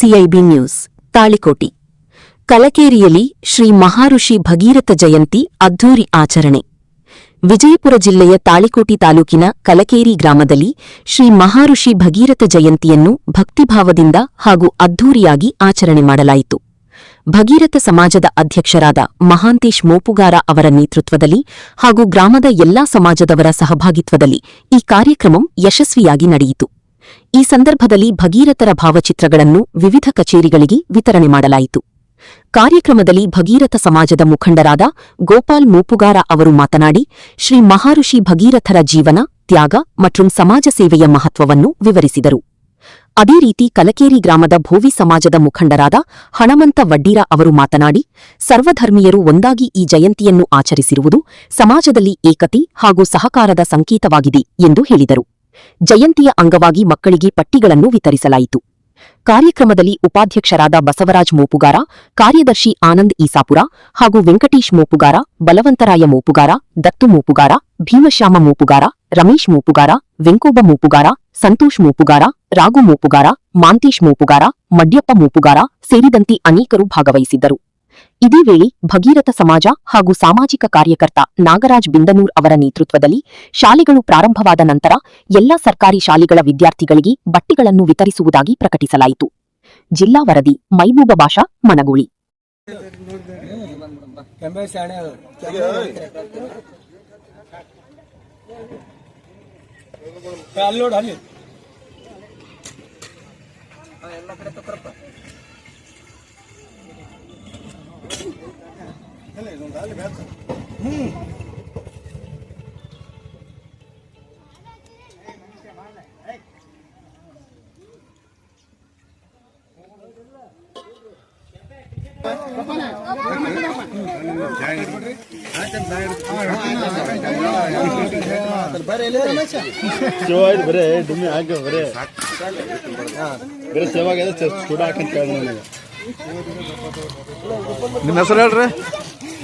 CIB news Talikoti ಕಲಕೇರಿಯಲ್ಲಿ Shri ಮಹಾಋಷಿ Bhagiratha ಜಯಂತಿ ಅದ್ಧೂರಿ ಆಚರಣೆ. ವಿಜಯಪುರ ಜಿಲ್ಲೆಯ ತಾಳಿಕೋಟಿ ತಾಲೂಕಿನ ಕಲಕೇರಿ ಗ್ರಾಮದಲ್ಲಿ ಶ್ರೀ ಮಹಾಋಷಿ ಭಗೀರಥ ಜಯಂತಿಯನ್ನು ಭಕ್ತಿಭಾವದಿಂದ ಹಾಗೂ ಅದ್ಧೂರಿಯಾಗಿ ಆಚರಣೆ ಮಾಡಲಾಯಿತು. ಭಗೀರಥ ಸಮಾಜದ ಅಧ್ಯಕ್ಷರಾದ ಮಹಾಂತೇಶ್ ಮೋಪುಗಾರ ಅವರ ನೇತೃತ್ವದಲ್ಲಿ ಹಾಗೂ ಗ್ರಾಮದ ಎಲ್ಲಾ ಸಮಾಜದವರ ಸಹಭಾಗಿತ್ವದಲ್ಲಿ ಈ ಕಾರ್ಯಕ್ರಮ ಯಶಸ್ವಿಯಾಗಿ ನಡೆಯಿತು. ಈ ಸಂದರ್ಭದಲ್ಲಿ ಭಗೀರಥರ ಭಾವಚಿತ್ರಗಳನ್ನು ವಿವಿಧ ಕಚೇರಿಗಳಿಗೆ ವಿತರಣೆ ಮಾಡಲಾಯಿತು. ಕಾರ್ಯಕ್ರಮದಲ್ಲಿ ಭಗೀರಥ ಸಮಾಜದ ಮುಖಂಡರಾದ ಗೋಪಾಲ್ ಮೋಪುಗಾರ ಅವರು ಮಾತನಾಡಿ, ಶ್ರೀ ಮಹಾಋಷಿ ಭಗೀರಥರ ಜೀವನ, ತ್ಯಾಗ ಮತ್ತು ಸಮಾಜ ಸೇವೆಯ ಮಹತ್ವವನ್ನು ವಿವರಿಸಿದರು. ಅದೇ ರೀತಿ ಕಲಕೇರಿ ಗ್ರಾಮದ ಭೋವಿ ಸಮಾಜದ ಮುಖಂಡರಾದ ಹಣಮಂತ ವಡ್ಡೀರ ಅವರು ಮಾತನಾಡಿ, ಸರ್ವಧರ್ಮೀಯರು ಒಂದಾಗಿ ಈ ಜಯಂತಿಯನ್ನು ಆಚರಿಸಿರುವುದು ಸಮಾಜದಲ್ಲಿ ಏಕತೆ ಹಾಗೂ ಸಹಕಾರದ ಸಂಕೇತವಾಗಿದೆ ಎಂದು ಹೇಳಿದರು. ಜಯಂತಿಯ ಅಂಗವಾಗಿ ಮಕ್ಕಳಿಗೆ ಪಟ್ಟಿಗಳನ್ನು ವಿತರಿಸಲಾಯಿತು. ಕಾರ್ಯಕ್ರಮದಲ್ಲಿ ಉಪಾಧ್ಯಕ್ಷರಾದ ಬಸವರಾಜ್ ಮೋಪುಗಾರ, ಕಾರ್ಯದರ್ಶಿ ಆನಂದ್ ಈಸಾಪುರ ಹಾಗೂ ವೆಂಕಟೇಶ್ ಮೋಪುಗಾರ, ಬಲವಂತರಾಯ ಮೋಪುಗಾರ, ದತ್ತು ಮೋಪುಗಾರ, ಭೀಮಶ್ಯಾಮ ಮೋಪುಗಾರ, ರಮೇಶ್ ಮೋಪುಗಾರ, ವೆಂಕೋಬ ಮೋಪುಗಾರ, ಸಂತೋಷ್ ಮೋಪುಗಾರ, ರಾಘು ಮೋಪುಗಾರ, ಮಾಂತೇಶ್ ಮೋಪುಗಾರ, ಮಡ್ಯಪ್ಪ ಮೋಪುಗಾರ ಸೇರಿದಂತೆ ಅನೇಕರು ಭಾಗವಹಿಸಿದ್ದರು. ಇದೇ ವೇಳೆ ಭಗೀರಥ ಸಮಾಜ ಹಾಗೂ ಸಾಮಾಜಿಕ ಕಾರ್ಯಕರ್ತ ನಾಗರಾಜ್ ಬಿಂದನೂರ್ ಅವರ ನೇತೃತ್ವದಲ್ಲಿ ಶಾಲೆಗಳು ಪ್ರಾರಂಭವಾದ ನಂತರ ಎಲ್ಲಾ ಸರ್ಕಾರಿ ಶಾಲೆಗಳ ವಿದ್ಯಾರ್ಥಿಗಳಿಗೆ ಬಟ್ಟೆಗಳನ್ನು ವಿತರಿಸುವುದಾಗಿ ಪ್ರಕಟಿಸಲಾಯಿತು. ಜಿಲ್ಲಾ ವರದಿ ಮೈಬೂಬ ಭಾಷಾ ಮನಗೂಳಿ. ನಿಮ್ಮ ಹೆಸರು ಹೇಳ್ರಿ?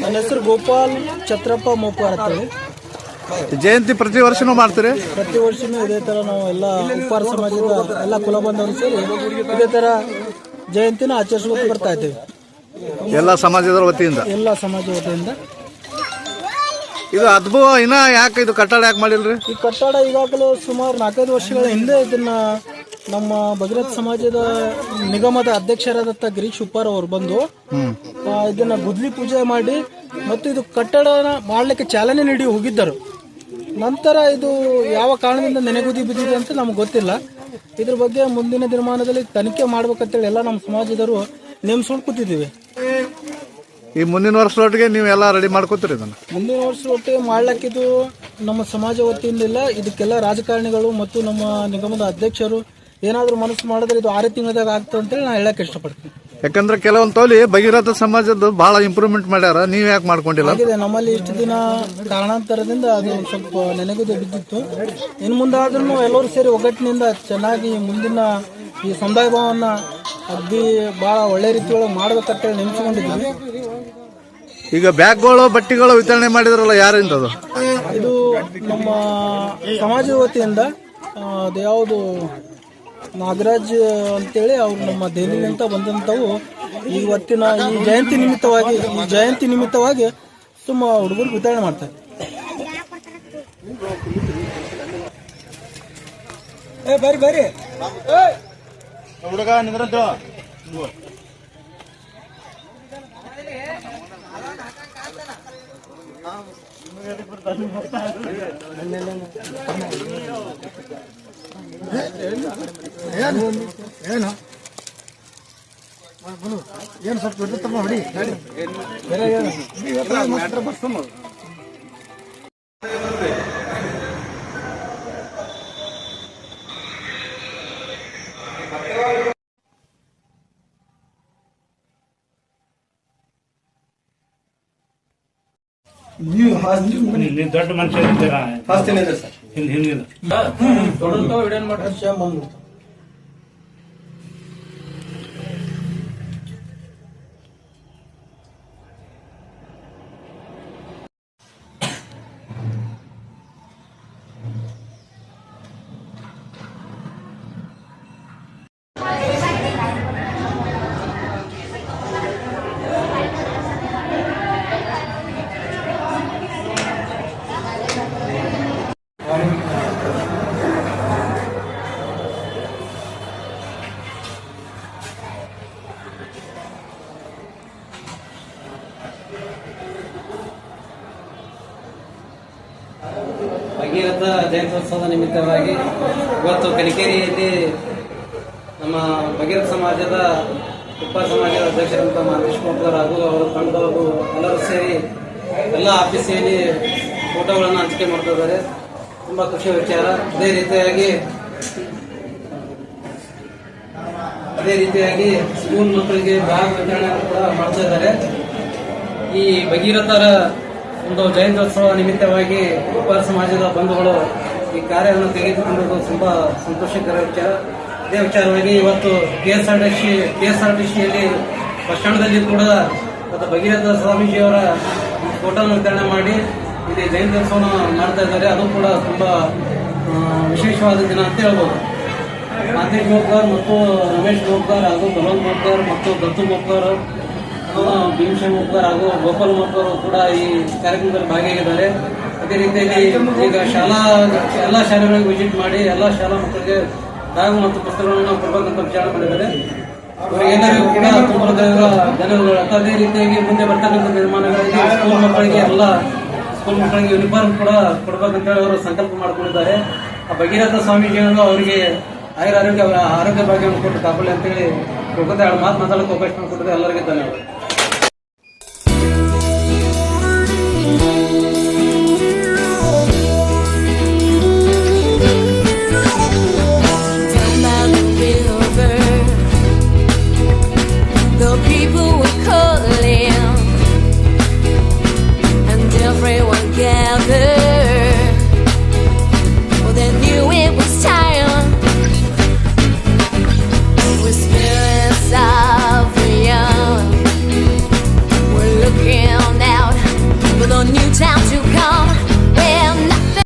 ನನ್ನ ಹೆಸರು ಗೋಪಾಲ್ ಛತ್ರಪ್ಪ ಮೋಪುಗಾರ ಅಂತೇಳಿ. ಜಯಂತಿ ಪ್ರತಿ ವರ್ಷನೂ ಮಾಡ್ತೀರಿ? ಪ್ರತಿ ವರ್ಷನೂ ಇದೇ ತರ ನಾವು ಎಲ್ಲ ಉಪ್ಪಾರ ಸಮಾಜದ ಎಲ್ಲ ಕುಲಬಂಧವರು ಸೇರಿ ಇದೇ ತರ ಜಯಂತಿನ ಆಚರಿಸ್ಕೊಂಡು ಬರ್ತಾ ಇದ್ದೇವೆ. ಎಲ್ಲ ಸಮಾಜದವರ ವತಿಯಿಂದ? ಎಲ್ಲ ಸಮಾಜ ವತಿಯಿಂದ. ಇದು ಅದ್ಭುತ. ಇನ್ನ ಯಾಕೆ ಇದು ಕಟ್ಟಡ ಯಾಕೆ ಮಾಡಿಲ್ರಿ? ಈ ಕಟ್ಟಡ ಈಗಾಗಲೇ ಸುಮಾರು 4-5 ವರ್ಷಗಳ ಹಿಂದೆ ಇದನ್ನ ನಮ್ಮ ಭಗೀರಥ ಸಮಾಜದ ನಿಗಮದ ಅಧ್ಯಕ್ಷರಾದಂಥ ಗಿರೀಶ್ ಉಪ್ಪಾರ್ ಅವರು ಬಂದು ಇದನ್ನ ಗುದ್ಲಿ ಪೂಜೆ ಮಾಡಿ ಮತ್ತು ಇದು ಕಟ್ಟಡನ ಮಾಡಲಿಕ್ಕೆ ಚಾಲನೆ ನೀಡಿ ಹೋಗಿದ್ದರು. ನಂತರ ಇದು ಯಾವ ಕಾರಣದಿಂದ ನೆನೆಗುದಿ ಬಿದ್ದಿದೆ ಅಂತ ನಮ್ಗೆ ಗೊತ್ತಿಲ್ಲ. ಇದ್ರ ಬಗ್ಗೆ ಮುಂದಿನ ದಿನಮಾನದಲ್ಲಿ ತನಿಖೆ ಮಾಡ್ಬೇಕಂತೇಳಿ ಎಲ್ಲ ನಮ್ಮ ಸಮಾಜದವರು ನೇಮಿಸ್ಕೊಂಡು ಕೂತಿದ್ದೀವಿ. ಈ ಮುಂದಿನ ವರ್ಷದೊಟ್ಟಿಗೆ ನೀವೆಲ್ಲ ರೆಡಿ ಮಾಡ್ಕೋತೀರಿ? ಇದನ್ನು ಮುಂದಿನ ವರ್ಷದೊಟ್ಟಿಗೆ ಮಾಡ್ಲಿಕ್ಕಿದು ನಮ್ಮ ಸಮಾಜ ವತಿಯಿಂದ ಇಲ್ಲ. ಇದಕ್ಕೆಲ್ಲ ರಾಜಕಾರಣಿಗಳು ಮತ್ತು ನಮ್ಮ ನಿಗಮದ ಅಧ್ಯಕ್ಷರು ಏನಾದರೂ ಮನಸ್ಸು ಮಾಡಿದ್ರೆ ಇದು 6 ತಿಂಗಳದಾಗ ಆಗ್ತದೆ ಅಂತೇಳಿ ನಾನು ಹೇಳಕ್ ಇಷ್ಟಪಡ್ತೀನಿ. ಯಾಕಂದ್ರೆ ಕೆಲವೊಂದು ತೋಲಿ ಭಗೀರಥ ಸಮಾಜದ್ದು ಬಹಳ ಇಂಪ್ರೂವ್ಮೆಂಟ್ ಮಾಡ್ಯಾರ, ನೀವ್ ಯಾಕೆ ಮಾಡ್ಕೊಂಡಿಲ್ಲ? ನಮ್ಮಲ್ಲಿ ಇಷ್ಟು ದಿನ ಕಾರಣಾಂತರದಿಂದ ಅದು ಸ್ವಲ್ಪ ನೆನೆಗುದಿ ಬಿದ್ದಿತ್ತು. ಇನ್ನು ಮುಂದಾದ್ರೂ ಎಲ್ಲರೂ ಸೇರಿ ಒಗ್ಗಟ್ಟಿನಿಂದ ಚೆನ್ನಾಗಿ ಮುಂದಿನ ಈ ಸಮುದಾಯ ಭವನ ಅಗ್ದಿ ಬಹಳ ಒಳ್ಳೆ ರೀತಿಯೊಳಗೆ ಮಾಡ್ಬೇಕಂತೇಳಿ ನೆನೆಸ್ಕೊಂಡಿದ್ದೀವಿ. ಈಗ ಬ್ಯಾಗ್ಗಳು ಬಟ್ಟೆಗಳು ವಿತರಣೆ ಮಾಡಿದ್ರಲ್ಲ, ಯಾರಿಂದ ಅದು? ಇದು ನಮ್ಮ ಸಮಾಜ ವತಿಯಿಂದ ಅದು ಯಾವುದು ನಾಗರಾಜ್ ಅಂತೇಳಿ ಅವ್ರು ನಮ್ಮ ದೆಹಲಿಯಿಂದ ಬಂದಂಥವು ಇವತ್ತಿನ ಈ ಜಯಂತಿ ನಿಮಿತ್ತವಾಗಿ ತುಂಬ ಹುಡುಗರು ವಿತರಣೆ ಮಾಡ್ತಾರೆ. ಬರ್ರಿ ಹುಡುಗ ನಿಂದ್ರಂತ ಏನು ಸ್ವಲ್ಪ ಇರ್ತಮ್ಮ ಹೊಡಿ. ನೀವು ದೊಡ್ಡ ಮನುಷ್ಯ ಹಿಂದಿನ ಭಗೀರಥ ಜಯಂತ್ಯೋತ್ಸವದ ನಿಮಿತ್ತವಾಗಿ ಇವತ್ತು ಕಲಿಕೇರಿಯಲ್ಲಿ ನಮ್ಮ ಭಗೀರಥ ಸಮಾಜದ ಉಪ್ಪಾರ ಸಮಾಜದ ಅಧ್ಯಕ್ಷರಂತ ಮಾದೇಶ್ ಮೋಪ್ಕರ್ ಹಾಗೂ ಅವರ ತಂಡದವರು ಎಲ್ಲರೂ ಸೇರಿ ಎಲ್ಲ ಆಫೀಸಿಯಲ್ಲಿ ಫೋಟೋಗಳನ್ನು ಹಂಚಿಕೆ ಮಾಡ್ತಾ ಇದ್ದಾರೆ. ತುಂಬ ಖುಷಿಯ ವಿಚಾರ. ಅದೇ ರೀತಿಯಾಗಿ ಸ್ಕೂಲ್ ಮಕ್ಕಳಿಗೆ ಬ್ಯಾಗ್ ವಿತರಣೆ ಕೂಡ ಮಾಡ್ತಾ ಇದ್ದಾರೆ. ಈ ಭಗೀರಥರ ಒಂದು ಜಯಂತ್ಯೋತ್ಸವ ನಿಮಿತ್ತವಾಗಿ ಉಪ್ಪಾರ ಸಮಾಜದ ಬಂಧುಗಳು ಈ ಕಾರ್ಯವನ್ನು ತೆಗೆದುಕೊಂಡಿರುವುದು ತುಂಬಾ ಸಂತೋಷಕರ ವಿಚಾರ. ಇದೇ ವಿಚಾರವಾಗಿ ಇವತ್ತು ಕೆಎಸ್ಆರ್ಟಿಸಿಯಲ್ಲಿ ಬಸ್ ಸ್ಟ್ಯಾಂಡ್ದಲ್ಲಿ ಕೂಡ ಇವತ್ತು ಭಗೀರಥ ಸ್ವಾಮೀಜಿಯವರ ಫೋಟೋವನ್ನು ವಿತರಣೆ ಮಾಡಿ ಇಲ್ಲಿ ಜಯಂತ್ಯೋತ್ಸವ ಮಾಡ್ತಾ ಇದ್ದಾರೆ. ಅದು ಕೂಡ ತುಂಬಾ ವಿಶೇಷವಾದ ದಿನ ಅಂತ ಹೇಳ್ಬೋದು. ಮಾದೇಶ್ ಮೋಪ್ಕರ್ ಮತ್ತು ರಮೇಶ್ ಮೋಪ್ಕರ್ ಹಾಗೂ ಬಲವಂತ್ ಮೋಪ್ಕರ್ ಮತ್ತು ದತ್ತು ಮೋಪ್ಕರ್, ಭೀಮಶಂಕರ್ ಮೋಪ್ಕರ್ ಹಾಗೂ ಗೋಪಾಲ್ ಮೋಪ್ಕರ್ ಕೂಡ ಈ ಕಾರ್ಯಕ್ರಮದಲ್ಲಿ ಭಾಗಿಯಾಗಿದ್ದಾರೆ. ಅದೇ ರೀತಿಯಲ್ಲಿ ಈಗ ಎಲ್ಲ ಶಾಲೆಗಳಿಗೆ ವಿಸಿಟ್ ಮಾಡಿ ಎಲ್ಲ ಶಾಲಾ ಮಕ್ಕಳಿಗೆ ಬ್ಯಾಗ್ ಮತ್ತು ಪುಸ್ತಕಗಳನ್ನು ಕೊಡಬೇಕಂತ ವಿಚಾರ ಮಾಡಿದ್ದಾರೆ. ಅವರಿಗೆಲ್ಲರಿಗೂ ಕೂಡ ತುಂಬ ಧನ್ಯವಾದಗಳು. ಅದೇ ರೀತಿಯಾಗಿ ಮುಂದೆ ಬರ್ತಕ್ಕಂಥ ನಿರ್ಮಾಣಗಳಿಗೆ ಸ್ಕೂಲ್ ಮಕ್ಕಳಿಗೆ ಯೂನಿಫಾರ್ಮ್ ಕೂಡ ಕೊಡಬೇಕಂತ ಹೇಳಿ ಅವರು ಸಂಕಲ್ಪ ಮಾಡಿಕೊಂಡಿದ್ದಾರೆ. ಆ ಭಗೀರಥ ಸ್ವಾಮೀಜಿಯನ್ನು ಅವರಿಗೆ ಆರೋಗ್ಯ ಭಾಗ್ಯವನ್ನು ಕೊಟ್ಟು ಕಾಪಾಡಿ ಅಂತೇಳಿ ಮಾತು ಮಾತಾಡೋಕೆ ಅವಕಾಶ ಕೊಟ್ಟಿದೆ. ಎಲ್ಲರಿಗೂ ಧನ್ಯವಾದ.